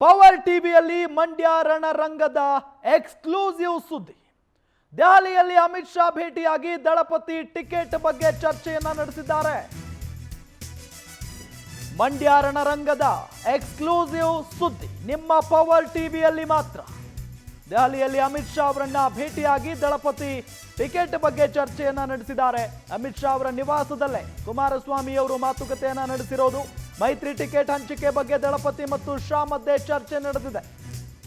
Power ಟಿವಿಯಲ್ಲಿ Mandya ರಣರಂಗದ exclusive ಸುದ್ದಿ. ದೆಹಲಿಯಲ್ಲಿ ಅಮಿತ್ ಶಾ ಭೇಟಿಯಾಗಿ ದಳಪತಿ ಟಿಕೆಟ್ ಬಗ್ಗೆ ಚರ್ಚೆಯನ್ನ ನಡೆಸಿದ್ದಾರೆ. ಮಂಡ್ಯ ರಣರಂಗದ ಎಕ್ಸ್ಕ್ಲೂಸಿವ್ ಸುದ್ದಿ ನಿಮ್ಮ ಪವರ್ ಟಿವಿಯಲ್ಲಿ ಮಾತ್ರ. ದೆಹಲಿಯಲ್ಲಿ ಅಮಿತ್ ಶಾ ಅವರನ್ನ ಭೇಟಿಯಾಗಿ ದಳಪತಿ ಟಿಕೆಟ್ ಬಗ್ಗೆ ಚರ್ಚೆಯನ್ನ ನಡೆಸಿದ್ದಾರೆ. ಅಮಿತ್ ಶಾ ಅವರ ನಿವಾಸದಲ್ಲೇ ಕುಮಾರಸ್ವಾಮಿ ಅವರು ಮಾತುಕತೆಯನ್ನ ನಡೆಸಿರೋದು. ಮೈತ್ರಿ ಟಿಕೆಟ್ ಹಂಚಿಕೆ ಬಗ್ಗೆ ದಳಪತಿ ಮತ್ತು ಶಾ ಮಧ್ಯೆ ಚರ್ಚೆ ನಡೆದಿದೆ.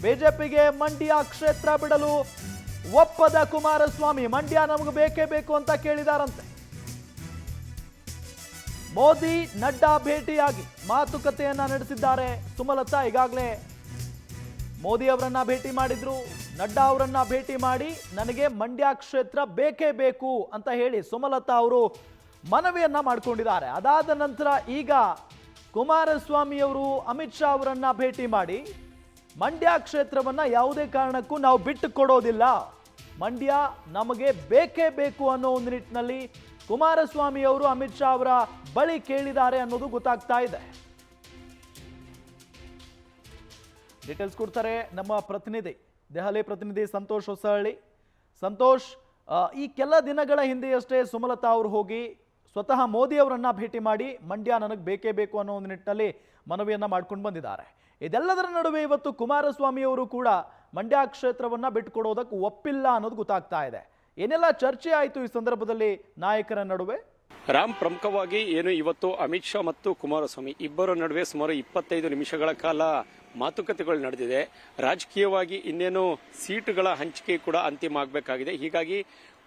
ಬಿಜೆಪಿಗೆ ಮಂಡ್ಯ ಕ್ಷೇತ್ರ ಬಿಡಲು ಒಪ್ಪದ ಕುಮಾರಸ್ವಾಮಿ ಮಂಡ್ಯ ನಮಗೆ ಬೇಕೇ ಬೇಕು ಅಂತ ಕೇಳಿದಾರಂತೆ. ಮೋದಿ ನಡ್ಡಾ ಭೇಟಿಯಾಗಿ ಮಾತುಕತೆಯನ್ನ ನಡೆಸಿದ್ದಾರೆ. ಸುಮಲತಾ ಈಗಾಗಲೇ ಮೋದಿ ಅವರನ್ನ ಭೇಟಿ ಮಾಡಿದ್ರು. ನಡ್ಡಾ ಅವರನ್ನ ಭೇಟಿ ಮಾಡಿ ನನಗೆ ಮಂಡ್ಯ ಕ್ಷೇತ್ರ ಬೇಕೇ ಬೇಕು ಅಂತ ಹೇಳಿ ಸುಮಲತಾ ಅವರು ಮನವಿಯನ್ನ ಮಾಡಿಕೊಂಡಿದ್ದಾರೆ. ಅದಾದ ನಂತರ ಈಗ ಕುಮಾರಸ್ವಾಮಿ ಅವರು ಅಮಿತ್ ಶಾ ಅವರನ್ನ ಭೇಟಿ ಮಾಡಿ ಮಂಡ್ಯ ಕ್ಷೇತ್ರವನ್ನ ಯಾವುದೇ ಕಾರಣಕ್ಕೂ ನಾವು ಬಿಟ್ಟು ಕೊಡೋದಿಲ್ಲ, ಮಂಡ್ಯ ನಮಗೆ ಬೇಕೇ ಬೇಕು ಅನ್ನೋ ಒಂದು ನಿಟ್ಟಿನಲ್ಲಿ ಕುಮಾರಸ್ವಾಮಿ ಅವರು ಅಮಿತ್ ಶಾ ಅವರ ಬಳಿ ಕೇಳಿದ್ದಾರೆ ಅನ್ನೋದು ಗೊತ್ತಾಗ್ತಾ ಇದೆ. ಡೀಟೇಲ್ಸ್ ಕೊಡ್ತಾರೆ ನಮ್ಮ ಪ್ರತಿನಿಧಿ, ದೆಹಲಿ ಪ್ರತಿನಿಧಿ ಸಂತೋಷ್ ಹೊಸಹಳ್ಳಿ. ಸಂತೋಷ್, ಈ ಕೆಲ ದಿನಗಳ ಹಿಂದೆಯಷ್ಟೇ ಸುಮಲತಾ ಅವರು ಹೋಗಿ ಸ್ವತಃ ಮೋದಿ ಅವರನ್ನ ಭೇಟಿ ಮಾಡಿ ಮಂಡ್ಯ ನನಗೆ ಬೇಕೇ ಬೇಕು ಅನ್ನೋ ಒಂದು ನಿಟ್ಟಿನಲ್ಲಿ ಮನವಿಯನ್ನ ಮಾಡ್ಕೊಂಡು ಬಂದಿದ್ದಾರೆ. ಇದೆಲ್ಲದರ ನಡುವೆ ಇವತ್ತು ಕುಮಾರಸ್ವಾಮಿ ಅವರು ಕೂಡ ಮಂಡ್ಯ ಕ್ಷೇತ್ರವನ್ನ ಬಿಟ್ಟುಕೊಡೋದಕ್ಕೆ ಒಪ್ಪಿಲ್ಲ ಅನ್ನೋದು ಗೊತ್ತಾಗ್ತಾ ಇದೆ. ಏನೆಲ್ಲ ಚರ್ಚೆ ಆಯಿತು ಈ ಸಂದರ್ಭದಲ್ಲಿ ನಾಯಕರ ನಡುವೆ? ರಾಮ್, ಪ್ರಮುಖವಾಗಿ ಏನು ಇವತ್ತು ಅಮಿತ್ ಶಾ ಮತ್ತು ಕುಮಾರಸ್ವಾಮಿ ಇಬ್ಬರ ನಡುವೆ ಸುಮಾರು 25 ನಿಮಿಷಗಳ ಕಾಲ ಮಾತುಕತೆಗಳು ನಡೆದಿದೆ. ರಾಜಕೀಯವಾಗಿ ಇನ್ನೇನು ಸೀಟುಗಳ ಹಂಚಿಕೆ ಕೂಡ ಅಂತಿಮ ಆಗಬೇಕಾಗಿದೆ. ಹೀಗಾಗಿ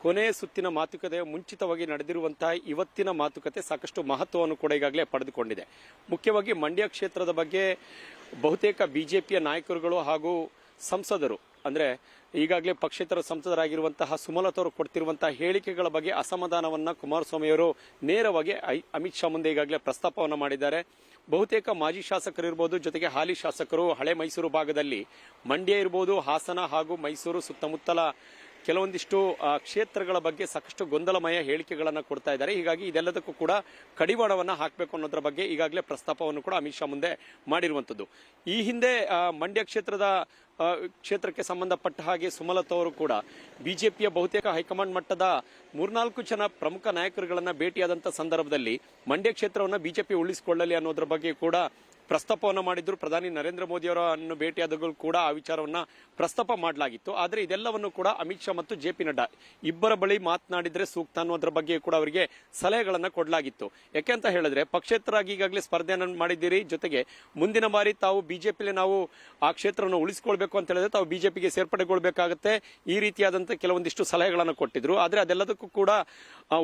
ಕೊನೆಯ ಸುತ್ತಿನ ಮಾತುಕತೆ ಮುಂಚಿತವಾಗಿ ನಡೆದಿರುವಂತಹ ಇವತ್ತಿನ ಮಾತುಕತೆ ಸಾಕಷ್ಟು ಮಹತ್ವವನ್ನು ಕೂಡ ಈಗಾಗಲೇ ಪಡೆದುಕೊಂಡಿದೆ. ಮುಖ್ಯವಾಗಿ ಮಂಡ್ಯ ಕ್ಷೇತ್ರದ ಬಗ್ಗೆ ಬಹುತೇಕ ಬಿಜೆಪಿಯ ನಾಯಕರುಗಳು ಹಾಗೂ ಸಂಸದರು, ಅಂದ್ರೆ ಈಗಾಗಲೇ ಪಕ್ಷೇತರ ಸಂಸದರಾಗಿರುವಂತಹ ಸುಮಲತಾ ಅವರು ಕೊಡ್ತಿರುವಂತಹ ಹೇಳಿಕೆಗಳ ಬಗ್ಗೆ ಅಸಮಾಧಾನವನ್ನ ಕುಮಾರಸ್ವಾಮಿ ಅವರು ನೇರವಾಗಿ ಅಮಿತ್ ಶಾ ಮುಂದೆ ಈಗಾಗಲೇ ಪ್ರಸ್ತಾಪವನ್ನು ಮಾಡಿದ್ದಾರೆ. ಬಹುತೇಕ ಮಾಜಿ ಶಾಸಕರು ಇರಬಹುದು, ಜೊತೆಗೆ ಹಾಲಿ ಶಾಸಕರು ಹಳೆ ಮೈಸೂರು ಭಾಗದಲ್ಲಿ ಮಂಡ್ಯ ಇರಬಹುದು, ಹಾಸನ ಹಾಗೂ ಮೈಸೂರು ಸುತ್ತಮುತ್ತಲ ಕೆಲವೊಂದಿಷ್ಟು ಕ್ಷೇತ್ರಗಳ ಬಗ್ಗೆ ಸಾಕಷ್ಟು ಗೊಂದಲಮಯ ಹೇಳಿಕೆಗಳನ್ನು ಕೊಡ್ತಾ ಇದ್ದಾರೆ. ಹೀಗಾಗಿ ಇದೆಲ್ಲದಕ್ಕೂ ಕೂಡ ಕಡಿವಾಣವನ್ನ ಹಾಕಬೇಕು ಅನ್ನೋದ್ರ ಬಗ್ಗೆ ಈಗಾಗಲೇ ಪ್ರಸ್ತಾಪವನ್ನು ಕೂಡ ಅಮಿತ್ ಶಾ ಮುಂದೆ ಮಾಡಿರುವಂತದ್ದು. ಈ ಹಿಂದೆ ಮಂಡ್ಯ ಕ್ಷೇತ್ರಕ್ಕೆ ಸಂಬಂಧಪಟ್ಟ ಹಾಗೆ ಸುಮಲತಾ ಅವರು ಕೂಡ ಬಿಜೆಪಿಯ ಬಹುತೇಕ ಹೈಕಮಾಂಡ್ ಮಟ್ಟದ 3-4 ಜನ ಪ್ರಮುಖ ನಾಯಕರುಗಳನ್ನ ಭೇಟಿಯಾದಂತಹ ಸಂದರ್ಭದಲ್ಲಿ ಮಂಡ್ಯ ಕ್ಷೇತ್ರವನ್ನು ಬಿಜೆಪಿ ಉಳಿಸಿಕೊಳ್ಳಲಿ ಅನ್ನೋದ್ರ ಬಗ್ಗೆ ಕೂಡ ಪ್ರಸ್ತಾಪವನ್ನು ಮಾಡಿದ್ರು. ಪ್ರಧಾನಿ ನರೇಂದ್ರ ಮೋದಿ ಅವರನ್ನು ಭೇಟಿಯಾದಾಗಲೂ ಕೂಡ ಆ ವಿಚಾರವನ್ನ ಪ್ರಸ್ತಾಪ ಮಾಡಲಾಗಿತ್ತು. ಆದರೆ ಇದೆಲ್ಲವನ್ನು ಕೂಡ ಅಮಿತ್ ಶಾ ಮತ್ತು ಜೆ ಪಿ ನಡ್ಡಾ ಇಬ್ಬರ ಬಳಿ ಮಾತನಾಡಿದ್ರೆ ಸೂಕ್ತ ಅನ್ನೋದ್ರ ಬಗ್ಗೆ ಕೂಡ ಅವರಿಗೆ ಸಲಹೆಗಳನ್ನ ಕೊಡಲಾಗಿತ್ತು. ಯಾಕೆಂತ ಹೇಳಿದ್ರೆ ಪಕ್ಷೇತರಾಗಿ ಈಗಾಗಲೇ ಸ್ಪರ್ಧೆಯನ್ನು ಮಾಡಿದ್ದೀರಿ, ಜೊತೆಗೆ ಮುಂದಿನ ಬಾರಿ ತಾವು ಬಿಜೆಪಿಲಿ ನಾವು ಆ ಕ್ಷೇತ್ರವನ್ನು ಉಳಿಸಿಕೊಳ್ಬೇಕು ಅಂತ ಹೇಳಿದ್ರೆ ತಾವು ಬಿಜೆಪಿಗೆ ಸೇರ್ಪಡೆಗೊಳ್ಳಬೇಕಾಗುತ್ತೆ, ಈ ರೀತಿಯಾದಂತಹ ಕೆಲವೊಂದಿಷ್ಟು ಸಲಹೆಗಳನ್ನು ಕೊಟ್ಟಿದ್ರು. ಆದ್ರೆ ಅದೆಲ್ಲದಕ್ಕೂ ಕೂಡ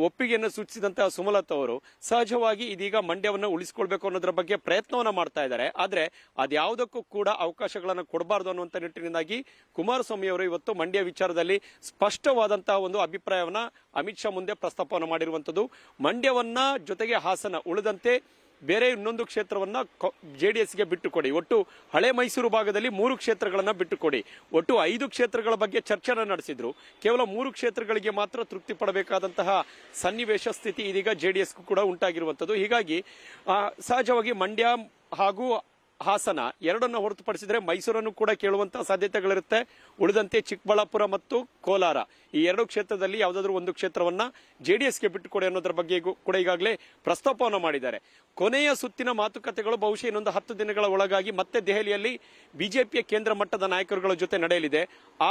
ಒಪ್ಪಿಗೆಯನ್ನು ಸೂಚಿಸಿದಂತಹ ಸುಮಲತಾ ಅವರು ಸಹಜವಾಗಿ ಇದೀಗ ಮಂಡ್ಯವನ್ನು ಉಳಿಸಿಕೊಳ್ಬೇಕು ಅನ್ನೋದ್ರ ಬಗ್ಗೆ ಪ್ರಯತ್ನವನ್ನ ಮಾಡ್ತಾ ಇದ್ದಾರೆ. ಆದ್ರೆ ಅದ್ಯಾವುದಕ್ಕೂ ಕೂಡ ಅವಕಾಶಗಳನ್ನು ಕೊಡಬಾರದು ಅನ್ನುವಂತ ನಿಟ್ಟಿನಿಂದಾಗಿ ಕುಮಾರಸ್ವಾಮಿ ಅವರು ಇವತ್ತು ಮಂಡ್ಯ ವಿಚಾರದಲ್ಲಿ ಸ್ಪಷ್ಟವಾದಂತಹ ಒಂದು ಅಭಿಪ್ರಾಯವನ್ನ ಅಮಿತ್ ಶಾ ಮುಂದೆ ಪ್ರಸ್ತಾಪವನ್ನು ಮಾಡಿರುವಂತದ್ದು. ಮಂಡ್ಯವನ್ನ ಜೊತೆಗೆ ಹಾಸನ ಉಳಿದಂತೆ ಬೇರೆ ಇನ್ನೊಂದು ಕ್ಷೇತ್ರವನ್ನ ಜೆಡಿಎಸ್ಗೆ ಬಿಟ್ಟುಕೊಡಿ, ಒಟ್ಟು ಹಳೆ ಮೈಸೂರು ಭಾಗದಲ್ಲಿ 3 ಕ್ಷೇತ್ರಗಳನ್ನ ಬಿಟ್ಟುಕೊಡಿ, ಒಟ್ಟು 5 ಕ್ಷೇತ್ರಗಳ ಬಗ್ಗೆ ಚರ್ಚೆನ ನಡೆಸಿದ್ರು. ಕೇವಲ 3 ಕ್ಷೇತ್ರಗಳಿಗೆ ಮಾತ್ರ ತೃಪ್ತಿ ಪಡಬೇಕಾದಂತಹ ಸನ್ನಿವೇಶ ಸ್ಥಿತಿ ಇದೀಗ ಜೆಡಿಎಸ್ಗೂ ಕೂಡ ಉಂಟಾಗಿರುವಂತದ್ದು. ಹೀಗಾಗಿ ಸಹಜವಾಗಿ ಮಂಡ್ಯ ಹಾಗೂ ಹಾಸನ ಎರಡನ್ನು ಹೊರತುಪಡಿಸಿದ್ರೆ ಮೈಸೂರನ್ನು ಕೂಡ ಕೇಳುವಂತಹ ಸಾಧ್ಯತೆಗಳಿರುತ್ತೆ. ಉಳಿದಂತೆ ಚಿಕ್ಕಬಳ್ಳಾಪುರ ಮತ್ತು ಕೋಲಾರ ಈ 2 ಕ್ಷೇತ್ರದಲ್ಲಿ ಯಾವುದಾದ್ರೂ ಒಂದು ಕ್ಷೇತ್ರವನ್ನ ಜೆಡಿಎಸ್ಗೆ ಬಿಟ್ಟುಕೊಡಿ ಅನ್ನೋದ್ರ ಬಗ್ಗೆ ಕೂಡ ಈಗಾಗಲೇ ಪ್ರಸ್ತಾಪವನ್ನು ಮಾಡಿದ್ದಾರೆ. ಕೊನೆಯ ಸುತ್ತಿನ ಮಾತುಕತೆಗಳು ಬಹುಶಃ ಇನ್ನೊಂದು 10 ದಿನಗಳ ಒಳಗಾಗಿ ಮತ್ತೆ ದೆಹಲಿಯಲ್ಲಿ ಬಿಜೆಪಿಯ ಕೇಂದ್ರ ಮಟ್ಟದ ನಾಯಕರುಗಳ ಜೊತೆ ನಡೆಯಲಿದೆ.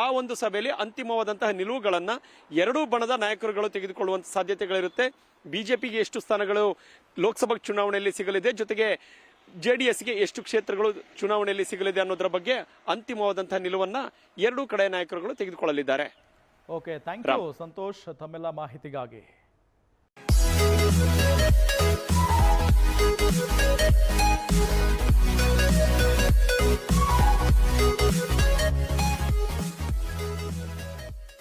ಆ ಒಂದು ಸಭೆಯಲ್ಲಿ ಅಂತಿಮವಾದಂತಹ ನಿಲುವುಗಳನ್ನ ಎರಡೂ ಬಣದ ನಾಯಕರುಗಳು ತೆಗೆದುಕೊಳ್ಳುವಂತ ಸಾಧ್ಯತೆಗಳಿರುತ್ತೆ. ಬಿಜೆಪಿಗೆ ಎಷ್ಟು ಸ್ಥಾನಗಳು ಲೋಕಸಭಾ ಚುನಾವಣೆಯಲ್ಲಿ ಸಿಗಲಿದೆ, ಜೊತೆಗೆ ಜೆಡಿಎಸ್ಗೆ ಎಷ್ಟು ಕ್ಷೇತ್ರಗಳು ಚುನಾವಣೆಯಲ್ಲಿ ಸಿಗಲಿದೆ ಅನ್ನೋದ್ರ ಬಗ್ಗೆ ಅಂತಿಮವಾದಂತಹ ನಿಲುವನ್ನ ಎರಡೂ ಕಡೆ ನಾಯಕರುಗಳು ತೆಗೆದುಕೊಳ್ಳಲಿದ್ದಾರೆ. ಓಕೆ, ಥ್ಯಾಂಕ್ ಯು ಸಂತೋಷ್ ತಮ್ಮೆಲ್ಲ ಮಾಹಿತಿಗಾಗಿ.